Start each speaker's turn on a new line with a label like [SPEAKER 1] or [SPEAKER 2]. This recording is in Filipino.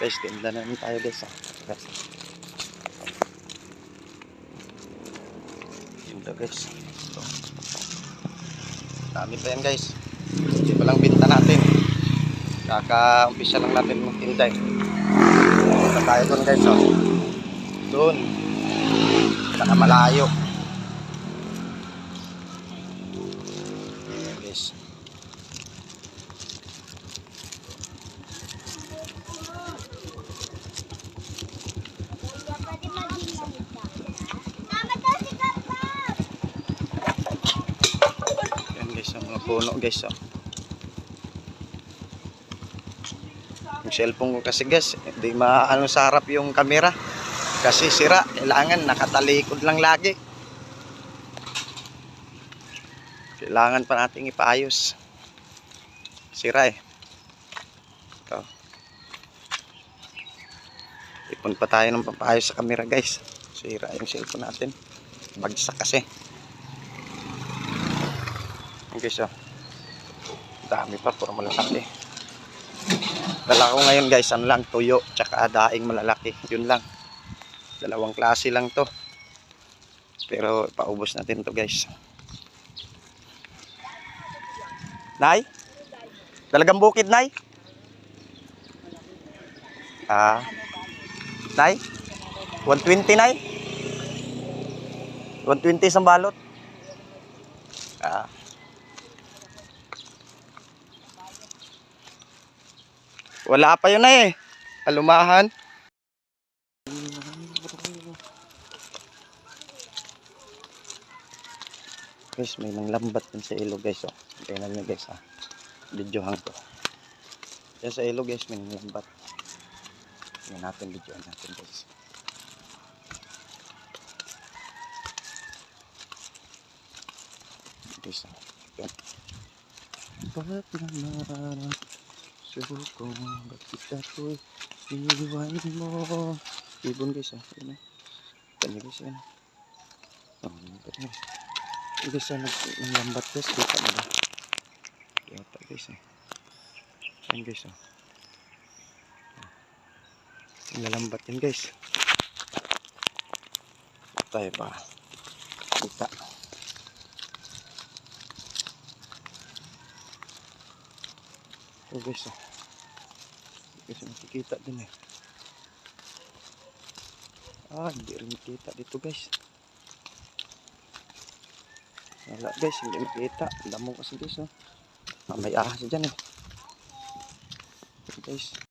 [SPEAKER 1] Guys, tinda na naman tayo guys. Guys. Tinda guys. So, dami pa yan guys. Hindi pa lang binta natin. Kaka-umpisa lang natin magtinda eh. Punta tayo doon guys. Oh. Doon. Nakamalayo. Guys. Yan guys, ang mga puno guys. Oh. Yung cellphone ko kasi guys, hindi maano sa harap yung camera. Kasi sira, kailangan nakatalikod lang lagi. Kailangan pa nating ipaayos. Sira eh. Ito. Ipon pa tayo ng papaayos sa camera guys. Sira yung cellphone natin. Bagsak kasi. Okay so. Dami pa, puro malalaki. Dala ko ngayon guys, ano lang, tuyo, tsaka daing malalaki. Yun lang. Dalawang klase lang to. Pero paubos natin to guys. Nay? Dalagang bukid, Nay? Nay? 120, Nay? 120 isang balot? Wala pa yun na eh. Alumahan. Guys, may nanglambat din sa ilog guys. Oh. Tingnan nyo guys ha. Videohan ko. Yan sa ilog guys, may nanglambat. Tingnan natin, videohan natin guys. Guys, yan. Ba't naman subukong bakit ako'y iniwan mo. Ibon guys ha. Yan ha. Guys yan. Oh, guys. Guys yan, nanglambat guys. Kita mo ba? Yata guys eh. Yan guys oh. Nilalambat yan guys. Tayo pa. Kita. Oh guys oh. Guys nakikita din eh. Hindi rin nakita dito guys. Wala guys, hindi nakita. Damo kasi guys oh. May ahas dyan eh. Guys.